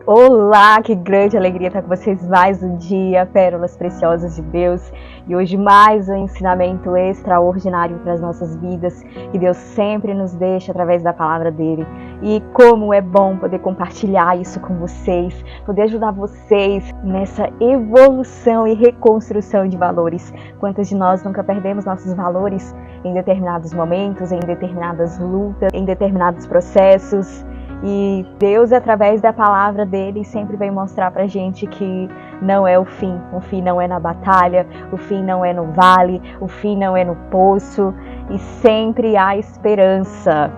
Olá, que grande alegria estar com vocês mais um dia, pérolas preciosas de Deus. E hoje mais um ensinamento extraordinário para as nossas vidas, que Deus sempre nos deixa através da palavra dele. E como é bom poder compartilhar isso com vocês, poder ajudar vocês nessa evolução e reconstrução de valores. Quantas de nós nunca perdemos nossos valores em determinados momentos, em determinadas lutas, em determinados processos? E Deus, através da palavra dele, sempre vem mostrar pra gente que não é o fim não é na batalha, o fim não é no vale, o fim não é no poço, e sempre há esperança.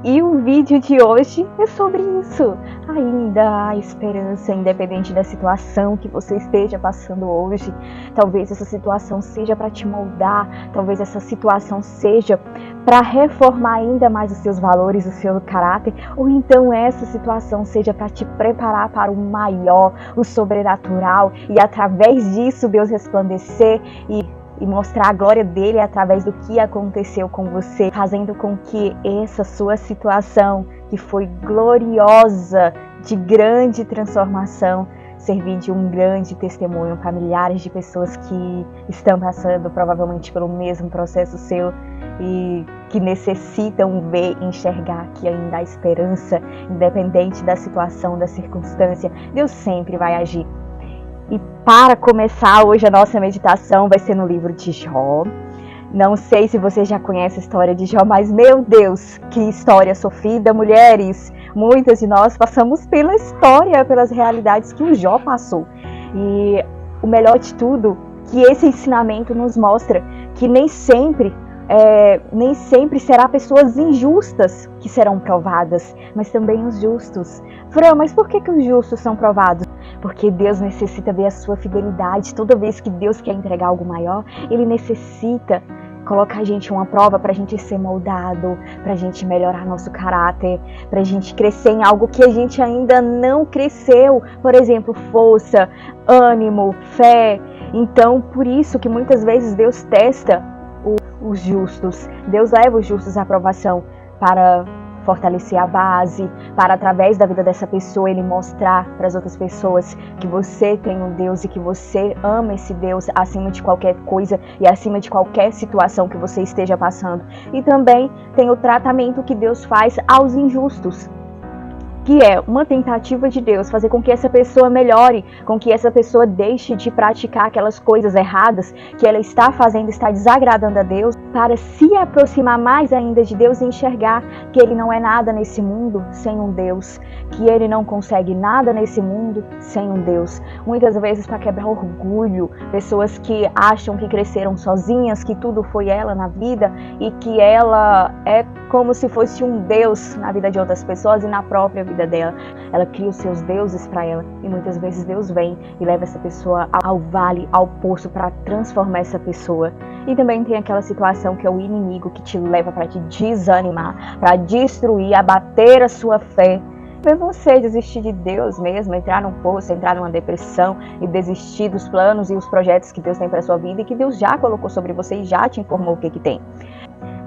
E o vídeo de hoje é sobre isso. Ainda há esperança, independente da situação que você esteja passando hoje. Talvez essa situação seja para te moldar, talvez essa situação seja para reformar ainda mais os seus valores, o seu caráter, ou então essa situação seja para te preparar para o maior, o sobrenatural, e através disso Deus resplandecer e mostrar a glória dele através do que aconteceu com você, fazendo com que essa sua situação, que foi gloriosa, de grande transformação, servir de um grande testemunho para milhares de pessoas que estão passando provavelmente pelo mesmo processo seu e que necessitam ver e enxergar que ainda há esperança, independente da situação, da circunstância. Deus sempre vai agir. E para começar, hoje a nossa meditação vai ser no livro de Jó. Não sei se você já conhece a história de Jó, mas meu Deus, que história sofrida, mulheres! Muitas de nós passamos pela história, pelas realidades que o Jó passou. E o melhor de tudo, que esse ensinamento nos mostra que nem sempre será pessoas injustas que serão provadas, mas também os justos. Fran, mas por que os justos são provados? Porque Deus necessita ver a sua fidelidade. Toda vez que Deus quer entregar algo maior, Ele necessita colocar a gente uma prova para a gente ser moldado, para a gente melhorar nosso caráter, para a gente crescer em algo que a gente ainda não cresceu. Por exemplo, força, ânimo, fé. Então, por isso que muitas vezes Deus testa os justos. Deus leva os justos à provação para fortalecer a base, para através da vida dessa pessoa ele mostrar para as outras pessoas que você tem um Deus e que você ama esse Deus acima de qualquer coisa e acima de qualquer situação que você esteja passando. E também tem o tratamento que Deus faz aos injustos, que é uma tentativa de Deus fazer com que essa pessoa melhore, com que essa pessoa deixe de praticar aquelas coisas erradas que ela está fazendo, está desagradando a Deus, para se aproximar mais ainda de Deus e enxergar que ele não é nada nesse mundo sem um Deus, que ele não consegue nada nesse mundo sem um Deus. Muitas vezes para quebrar orgulho, pessoas que acham que cresceram sozinhas, que tudo foi ela na vida e que ela é como se fosse um Deus na vida de outras pessoas e na própria vida dela. Ela cria os seus deuses para ela e muitas vezes Deus vem e leva essa pessoa ao vale, ao poço, para transformar essa pessoa. E também tem aquela situação que é o inimigo que te leva para te desanimar, para destruir, abater a sua fé. Ver você desistir de Deus mesmo, entrar num poço, entrar numa depressão e desistir dos planos e os projetos que Deus tem para sua vida e que Deus já colocou sobre você e já te informou o que tem.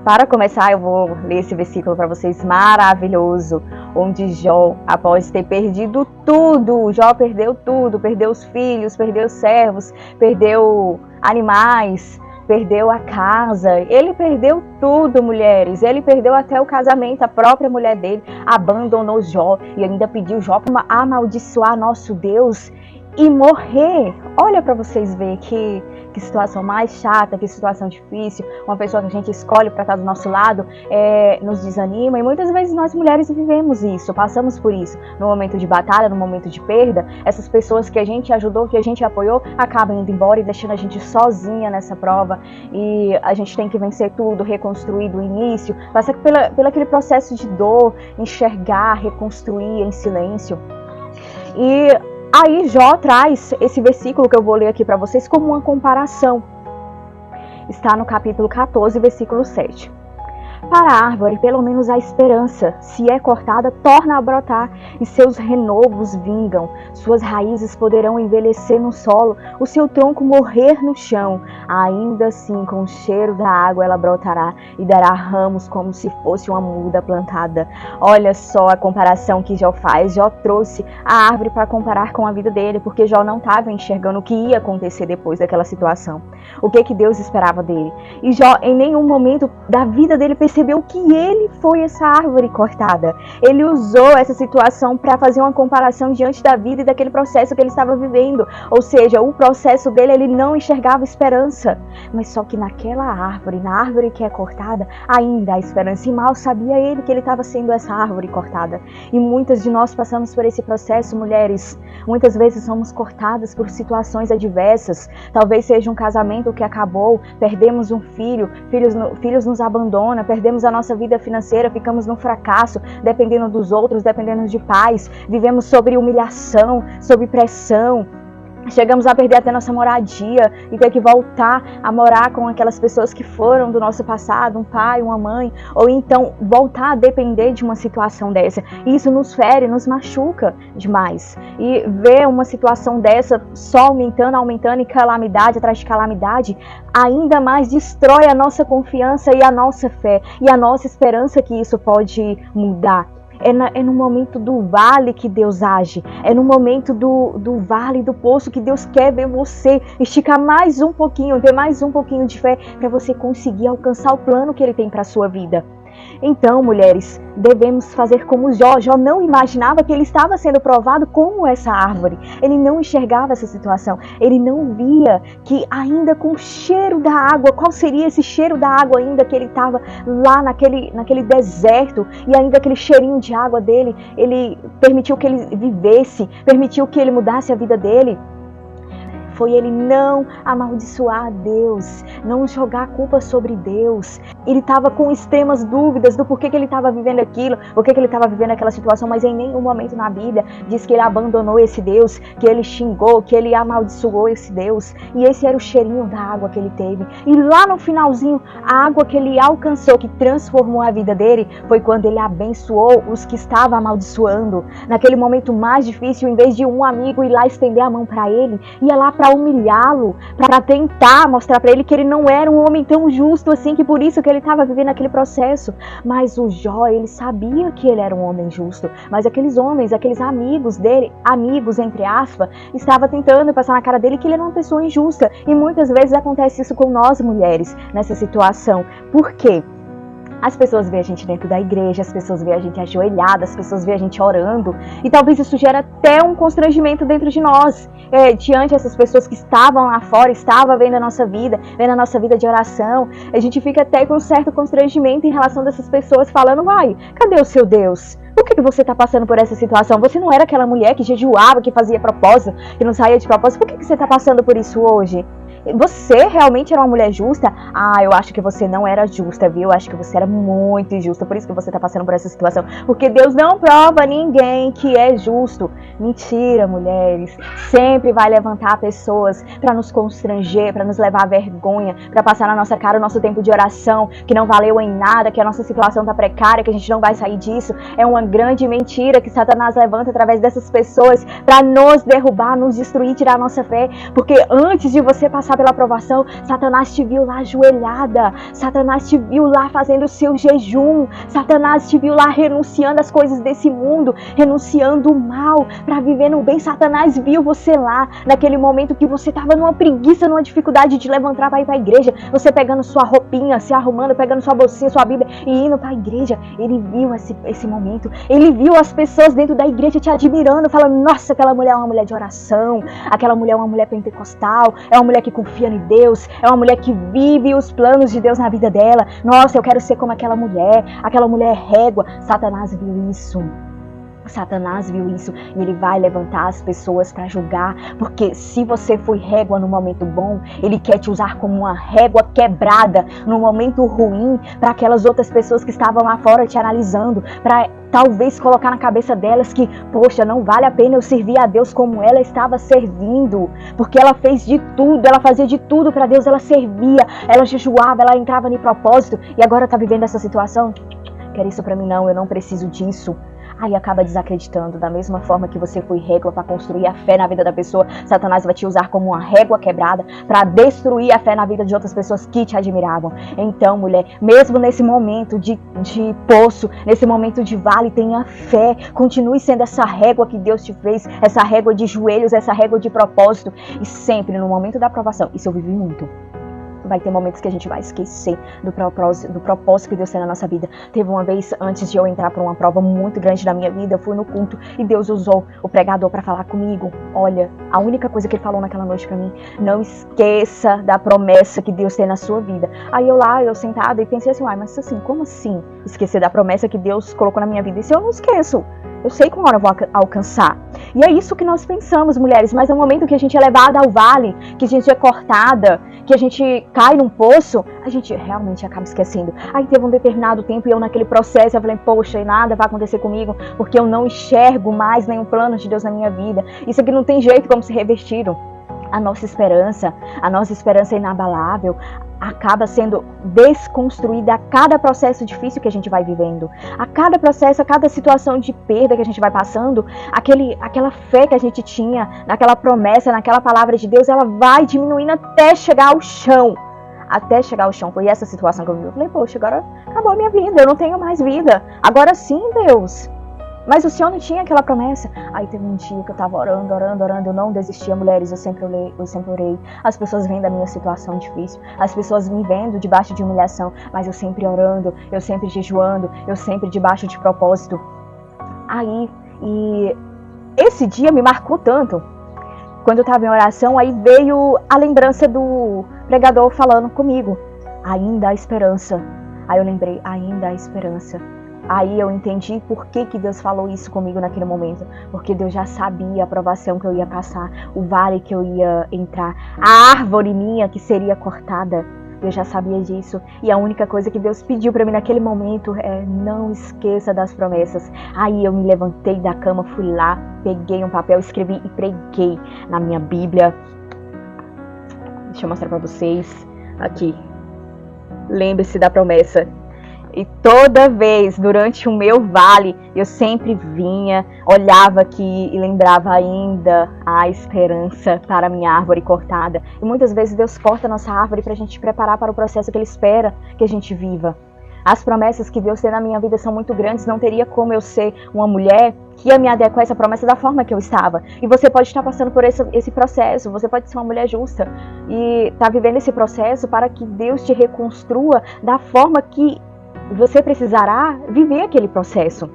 Para começar, eu vou ler esse versículo para vocês maravilhoso, onde Jó, após ter perdido tudo, Jó perdeu tudo, perdeu os filhos, perdeu os servos, perdeu animais, perdeu a casa, ele perdeu tudo, mulheres, ele perdeu até o casamento, a própria mulher dele abandonou Jó e ainda pediu Jó para amaldiçoar nosso Deus e morrer. Olha para vocês verem que situação mais chata, que situação difícil. Uma pessoa que a gente escolhe para estar do nosso lado nos desanima, e muitas vezes nós mulheres vivemos isso, passamos por isso. No momento de batalha, no momento de perda, essas pessoas que a gente ajudou, que a gente apoiou, acabam indo embora e deixando a gente sozinha nessa prova, e a gente tem que vencer tudo, reconstruir do início, passar pelo aquele processo de dor, enxergar, reconstruir em silêncio. E aí Jó traz esse versículo que eu vou ler aqui para vocês como uma comparação. Está no capítulo 14, versículo 7. Para a árvore, pelo menos a esperança, se é cortada, torna a brotar, e seus renovos vingam. Suas raízes poderão envelhecer no solo, o seu tronco morrer no chão. Ainda assim, com o cheiro da água, ela brotará e dará ramos como se fosse uma muda plantada. Olha só a comparação que Jó faz. Jó trouxe a árvore para comparar com a vida dele, porque Jó não estava enxergando o que ia acontecer depois daquela situação. O que Deus esperava dele. E Jó, em nenhum momento da vida dele, percebeu que ele foi essa árvore cortada. Ele usou essa situação para fazer uma comparação diante da vida e daquele processo que ele estava vivendo. Ou seja, o processo dele, ele não enxergava esperança. Mas só que naquela árvore, na árvore que é cortada, ainda há esperança. E mal sabia ele que ele estava sendo essa árvore cortada. E muitas de nós passamos por esse processo, mulheres. Muitas vezes somos cortadas por situações adversas. Talvez seja um casamento que acabou, perdemos um filho, filhos nos abandonam, perdemos a nossa vida financeira, ficamos no fracasso, dependendo dos outros, dependendo de pais, vivemos sobre humilhação, sob pressão. Chegamos a perder até nossa moradia e ter que voltar a morar com aquelas pessoas que foram do nosso passado, um pai, uma mãe, ou então voltar a depender de uma situação dessa. E isso nos fere, nos machuca demais. E ver uma situação dessa só aumentando e calamidade atrás de calamidade, ainda mais destrói a nossa confiança e a nossa fé e a nossa esperança que isso pode mudar. É no momento do vale que Deus age. É no momento do vale, do poço, que Deus quer ver você esticar mais um pouquinho, ter mais um pouquinho de fé para você conseguir alcançar o plano que Ele tem para a sua vida. Então, mulheres, devemos fazer como Jó. Jó não imaginava que ele estava sendo provado como essa árvore. Ele não enxergava essa situação. Ele não via que ainda com o cheiro da água, qual seria esse cheiro da água ainda que ele estava lá naquele deserto, e ainda aquele cheirinho de água dele, ele permitiu que ele vivesse, permitiu que ele mudasse a vida dele. Foi ele não amaldiçoar Deus, não jogar a culpa sobre Deus. Ele estava com extremas dúvidas do porquê que ele estava vivendo aquilo, porquê que ele estava vivendo aquela situação, mas em nenhum momento na Bíblia diz que ele abandonou esse Deus, que ele xingou, que ele amaldiçoou esse Deus. E esse era o cheirinho da água que ele teve. E lá no finalzinho, a água que ele alcançou, que transformou a vida dele, foi quando ele abençoou os que estavam amaldiçoando. Naquele momento mais difícil, em vez de um amigo ir lá estender a mão para ele, ia lá para humilhá-lo, para tentar mostrar para ele que ele não era um homem tão justo assim, que por isso que ele estava vivendo aquele processo. Mas o Jó, ele sabia que ele era um homem justo, mas aqueles homens, aqueles amigos dele, amigos entre aspas, estavam tentando passar na cara dele que ele era uma pessoa injusta. E muitas vezes acontece isso com nós mulheres nessa situação. Por quê? As pessoas veem a gente dentro da igreja, as pessoas veem a gente ajoelhada, as pessoas veem a gente orando, e talvez isso gere até um constrangimento dentro de nós, diante dessas pessoas que estavam lá fora, estavam vendo a nossa vida de oração. A gente fica até com um certo constrangimento em relação dessas pessoas falando: vai, cadê o seu Deus? Por que você está passando por essa situação? Você não era aquela mulher que jejuava, que fazia propósito, que não saía de propósito? Por que você está passando por isso hoje? Você realmente era uma mulher justa? Ah, eu acho que você não era justa, viu? Eu acho que você era muito injusta, por isso que você está passando por essa situação. Porque Deus não prova ninguém que é justo. Mentira, mulheres. Sempre vai levantar pessoas para nos constranger, para nos levar à vergonha, para passar na nossa cara o nosso tempo de oração, que não valeu em nada, que a nossa situação está precária, que a gente não vai sair disso. É uma grande mentira que Satanás levanta através dessas pessoas para nos derrubar, nos destruir, tirar a nossa fé. Porque antes de você passar pela aprovação, Satanás te viu lá ajoelhada, Satanás te viu lá fazendo o seu jejum, Satanás te viu lá renunciando às coisas desse mundo, renunciando o mal para viver no bem. Satanás viu você lá, naquele momento que você estava numa preguiça, numa dificuldade de levantar para ir para a igreja, você pegando sua roupinha, se arrumando, pegando sua bolsinha, sua Bíblia e indo para a igreja. Ele viu esse momento, ele viu as pessoas dentro da igreja te admirando, falando: nossa, aquela mulher é uma mulher de oração, aquela mulher é uma mulher pentecostal, é uma mulher que confia em Deus, é uma mulher que vive os planos de Deus na vida dela. Nossa, eu quero ser como aquela mulher é régua. Satanás viu isso. Satanás viu isso e ele vai levantar as pessoas para julgar, porque se você foi régua no momento bom, ele quer te usar como uma régua quebrada no momento ruim, para aquelas outras pessoas que estavam lá fora te analisando, para talvez colocar na cabeça delas que, poxa, não vale a pena eu servir a Deus como ela estava servindo, porque ela fez de tudo, ela fazia de tudo para Deus, ela servia, ela jejuava, ela entrava em propósito e agora está vivendo essa situação. Quer isso para mim não, eu não preciso disso. Aí acaba desacreditando. Da mesma forma que você foi régua para construir a fé na vida da pessoa, Satanás vai te usar como uma régua quebrada para destruir a fé na vida de outras pessoas que te admiravam. Então, mulher, mesmo nesse momento de poço, nesse momento de vale, tenha fé. Continue sendo essa régua que Deus te fez, essa régua de joelhos, essa régua de propósito. E sempre no momento da aprovação, isso eu vivi muito. Vai ter momentos que a gente vai esquecer do propósito que Deus tem na nossa vida. Teve uma vez, antes de eu entrar para uma prova muito grande da minha vida, eu fui no culto e Deus usou o pregador para falar comigo. Olha, a única coisa que ele falou naquela noite para mim, não esqueça da promessa que Deus tem na sua vida. Aí eu sentada e pensei assim, mas assim, como assim esquecer da promessa que Deus colocou na minha vida? Isso eu não esqueço. Eu sei que uma hora eu vou alcançar. E é isso que nós pensamos, mulheres. Mas no momento que a gente é levada ao vale, que a gente é cortada, que a gente cai num poço, a gente realmente acaba esquecendo. Aí teve um determinado tempo e eu naquele processo, eu falei, poxa, e nada vai acontecer comigo, porque eu não enxergo mais nenhum plano de Deus na minha vida. Isso aqui não tem jeito como se revertir. A nossa esperança inabalável, acaba sendo desconstruída a cada processo difícil que a gente vai vivendo. A cada processo, a cada situação de perda que a gente vai passando, aquela fé que a gente tinha, naquela promessa, naquela palavra de Deus, ela vai diminuindo até chegar ao chão. Até chegar ao chão. Foi essa situação que eu vi. Eu falei, poxa, agora acabou a minha vida, eu não tenho mais vida. Agora sim, Deus. Mas o Senhor não tinha aquela promessa. Aí teve um dia que eu tava orando, eu não desistia, mulheres, eu sempre orei. As pessoas vendo a minha situação difícil, as pessoas me vendo debaixo de humilhação, mas eu sempre orando, eu sempre jejuando, eu sempre debaixo de propósito. Aí, e esse dia me marcou tanto. Quando eu tava em oração, aí veio a lembrança do pregador falando comigo. Ainda há esperança. Aí eu lembrei, ainda há esperança. Aí eu entendi por que Deus falou isso comigo naquele momento. Porque Deus já sabia a provação que eu ia passar, o vale que eu ia entrar, a árvore minha que seria cortada. Eu já sabia disso. E a única coisa que Deus pediu para mim naquele momento é não esqueça das promessas. Aí eu me levantei da cama, fui lá, peguei um papel, escrevi e preguei na minha Bíblia. Deixa eu mostrar para vocês. Aqui. Lembre-se da promessa. E toda vez, durante o meu vale, eu sempre vinha, olhava aqui e lembrava ainda a esperança para a minha árvore cortada. E muitas vezes Deus corta a nossa árvore para a gente preparar para o processo que Ele espera que a gente viva. As promessas que Deus tem na minha vida são muito grandes, não teria como eu ser uma mulher que ia me adequar a essa promessa da forma que eu estava. E você pode estar passando por esse processo, você pode ser uma mulher justa e estar vivendo esse processo para que Deus te reconstrua da forma que você precisará viver aquele processo,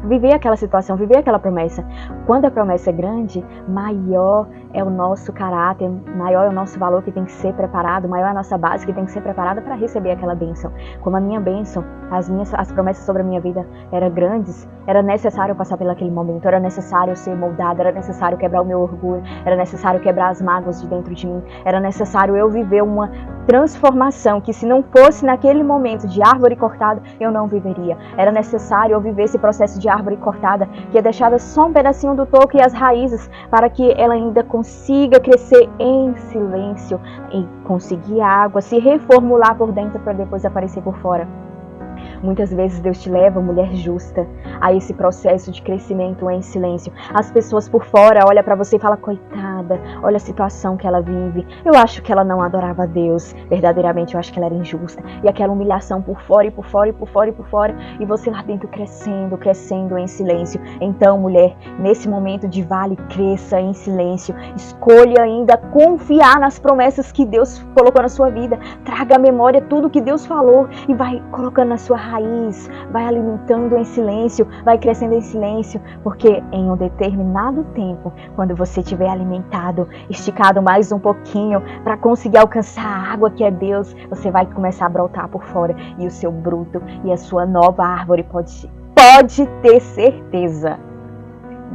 viver aquela situação, viver aquela promessa. Quando a promessa é grande, maior é o nosso caráter, maior é o nosso valor que tem que ser preparado, maior é a nossa base que tem que ser preparada para receber aquela bênção. Como a minha bênção, as promessas sobre a minha vida eram grandes, era necessário passar por aquele momento, era necessário ser moldada, era necessário quebrar o meu orgulho, era necessário quebrar as mágoas de dentro de mim, era necessário eu viver uma transformação que se não fosse naquele momento de árvore cortada, eu não viveria. Era necessário eu viver esse processo de árvore cortada, que é deixada só um pedacinho do toco e as raízes, para que ela ainda consiga crescer em silêncio, e conseguir água, se reformular por dentro para depois aparecer por fora. Muitas vezes Deus te leva, mulher justa, a esse processo de crescimento em silêncio. As pessoas por fora olham para você e falam, coitada, olha a situação que ela vive. Eu acho que ela não adorava a Deus. Verdadeiramente eu acho que ela era injusta. E aquela humilhação por fora e por fora e por fora e por fora. E você lá dentro crescendo em silêncio. Então, mulher, nesse momento de vale, cresça em silêncio. Escolha ainda confiar nas promessas que Deus colocou na sua vida. Traga à memória tudo que Deus falou e vai colocando na sua raiz, vai alimentando em silêncio, vai crescendo em silêncio, porque em um determinado tempo, quando você estiver alimentado, esticado mais um pouquinho para conseguir alcançar a água que é Deus, você vai começar a brotar por fora e o seu bruto e a sua nova árvore pode ter certeza,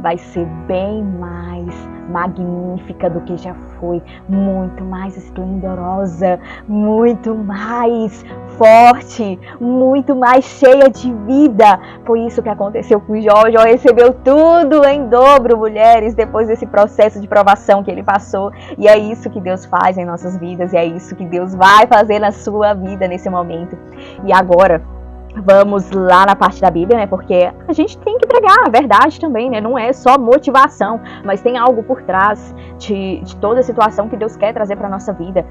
vai ser bem mais magnífica do que já foi, muito mais esplendorosa, muito mais forte, muito mais cheia de vida. Foi isso que aconteceu com Jó. Jó recebeu tudo em dobro, mulheres, depois desse processo de provação que ele passou. E é isso que Deus faz em nossas vidas, e é isso que Deus vai fazer na sua vida nesse momento. E agora, vamos lá na parte da Bíblia, né? Porque a gente tem que pregar a verdade também, né? Não é só motivação, mas tem algo por trás de toda a situação que Deus quer trazer para a nossa vida.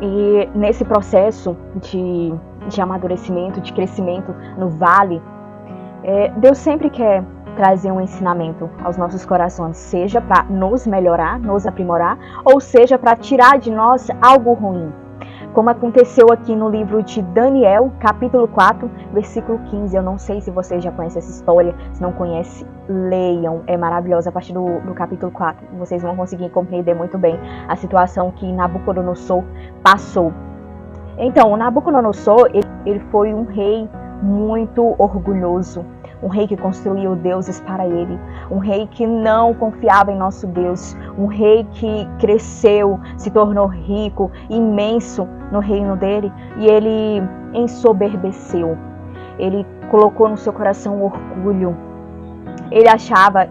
E nesse processo de amadurecimento, de crescimento no vale, Deus sempre quer trazer um ensinamento aos nossos corações, seja para nos melhorar, nos aprimorar, ou seja para tirar de nós algo ruim. Como aconteceu aqui no livro de Daniel, capítulo 4, versículo 15. Eu não sei se vocês já conhecem essa história. Se não conhecem, leiam. É maravilhosa. A partir do capítulo 4, vocês vão conseguir compreender muito bem a situação que Nabucodonosor passou. Então, o Nabucodonosor, ele foi um rei muito orgulhoso. Um rei que construiu deuses para ele, um rei que não confiava em nosso Deus, um rei que cresceu, se tornou rico, imenso no reino dele, e ele ensoberbeceu, ele colocou no seu coração orgulho, ele achava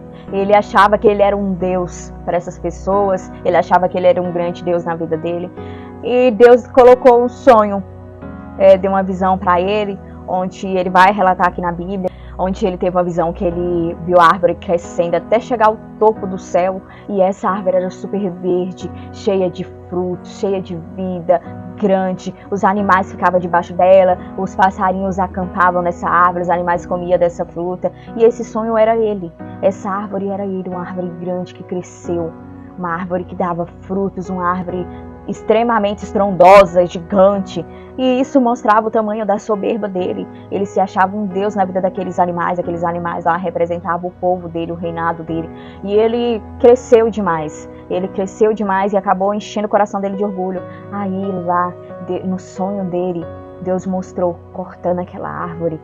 que ele era um Deus para essas pessoas, ele achava que ele era um grande Deus na vida dele, e Deus colocou um sonho, deu uma visão para ele, onde ele vai relatar aqui na Bíblia, onde ele teve uma visão que ele viu a árvore crescendo até chegar ao topo do céu, e essa árvore era super verde, cheia de frutos, cheia de vida, grande, os animais ficavam debaixo dela, os passarinhos acampavam nessa árvore, os animais comiam dessa fruta, e esse sonho era ele, essa árvore era ele, uma árvore grande que cresceu, uma árvore que dava frutos, uma árvore extremamente estrondosa, gigante, e isso mostrava o tamanho da soberba dele. Ele se achava um deus na vida daqueles animais, aqueles animais lá representavam o povo dele, o reinado dele, e ele cresceu demais e acabou enchendo o coração dele de orgulho. Aí lá, no sonho dele, Deus mostrou cortando aquela árvore,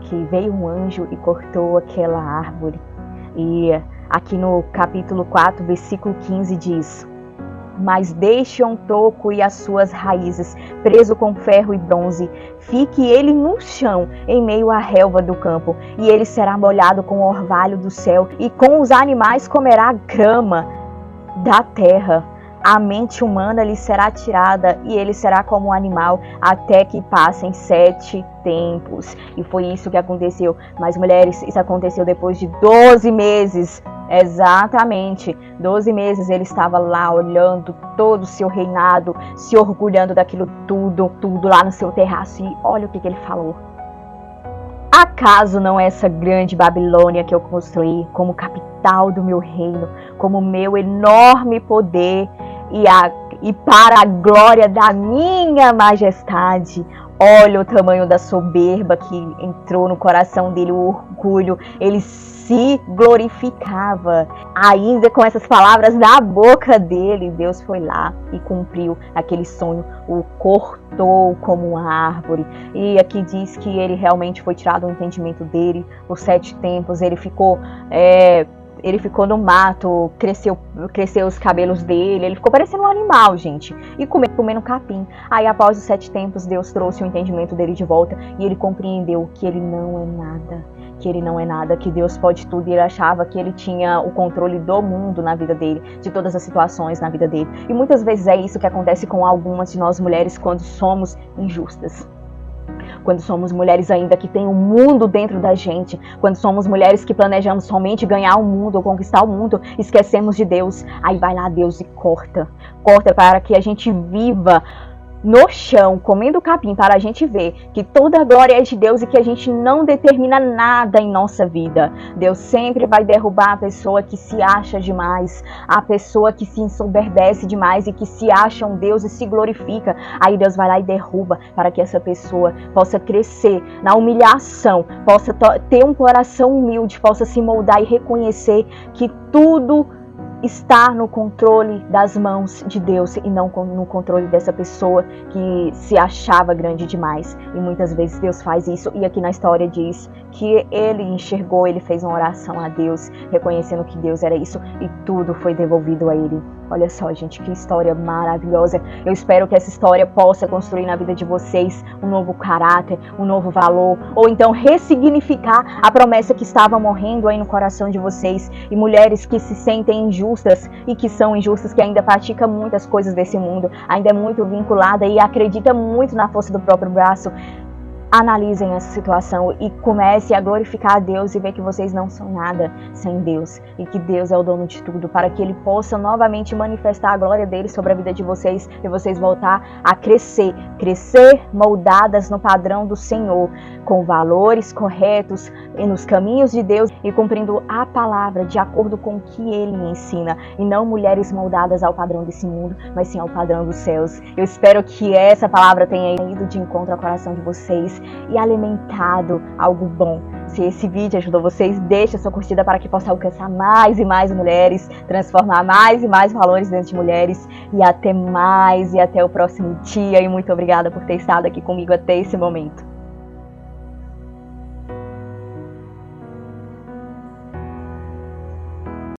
que veio um anjo e cortou aquela árvore. E aqui no capítulo 4, versículo 15 diz: mas deixe um toco e as suas raízes, preso com ferro e bronze. Fique ele no chão, em meio à relva do campo, e ele será molhado com o orvalho do céu, e com os animais comerá grama da terra. A mente humana lhe será tirada, e ele será como um animal, até que passem 7 tempos. E foi isso que aconteceu. Mas, mulheres, isso aconteceu depois de 12 meses. Exatamente, 12 meses ele estava lá olhando todo o seu reinado, se orgulhando daquilo tudo lá no seu terraço. E olha o que ele falou: acaso não é essa grande Babilônia que eu construí como capital do meu reino, como meu enorme poder e para a glória da minha majestade? Olha o tamanho da soberba que entrou no coração dele, o orgulho. Ele se glorificava. Ainda com essas palavras na boca dele, Deus foi lá e cumpriu aquele sonho, o cortou como uma árvore. E aqui diz que ele realmente foi tirado do entendimento dele por 7 tempos. Ele ficou no mato, cresceu os cabelos dele, ele ficou parecendo um animal, gente, e comendo capim. Aí, após os 7 tempos, Deus trouxe o entendimento dele de volta, e ele compreendeu que ele não é nada, que Deus pode tudo, e ele achava que ele tinha o controle do mundo na vida dele, de todas as situações na vida dele. E muitas vezes é isso que acontece com algumas de nós mulheres quando somos injustas. Quando somos mulheres ainda que tem o mundo dentro da gente, quando somos mulheres que planejamos somente ganhar o mundo ou conquistar o mundo, esquecemos de Deus. Aí vai lá Deus e corta para que a gente viva no chão, comendo capim, para a gente ver que toda a glória é de Deus e que a gente não determina nada em nossa vida. Deus sempre vai derrubar a pessoa que se acha demais, a pessoa que se ensoberbece demais e que se acha um Deus e se glorifica. Aí Deus vai lá e derruba para que essa pessoa possa crescer na humilhação, possa ter um coração humilde, possa se moldar e reconhecer que tudo estar no controle das mãos de Deus e não no controle dessa pessoa que se achava grande demais. E muitas vezes Deus faz isso, e aqui na história diz que ele enxergou, ele fez uma oração a Deus, reconhecendo que Deus era isso, e tudo foi devolvido a ele. Olha só, gente, que história maravilhosa. Eu espero que essa história possa construir na vida de vocês um novo caráter, um novo valor, ou então ressignificar a promessa que estava morrendo aí no coração de vocês. E mulheres que se sentem injustas e que são injustas, que ainda praticam muitas coisas desse mundo, ainda é muito vinculada e acredita muito na força do próprio braço. Analisem essa situação e comecem a glorificar a Deus e ver que vocês não são nada sem Deus e que Deus é o dono de tudo, para que Ele possa novamente manifestar a glória dele sobre a vida de vocês e vocês voltar a crescer moldadas no padrão do Senhor, com valores corretos e nos caminhos de Deus e cumprindo a palavra de acordo com o que Ele ensina, e não mulheres moldadas ao padrão desse mundo, mas sim ao padrão dos céus. Eu espero que essa palavra tenha ido de encontro ao coração de vocês e alimentado algo bom. Se esse vídeo ajudou vocês, deixa sua curtida para que possa alcançar mais e mais mulheres, transformar mais e mais valores dentro de mulheres. E até mais, e até o próximo dia. E muito obrigada por ter estado aqui comigo até esse momento.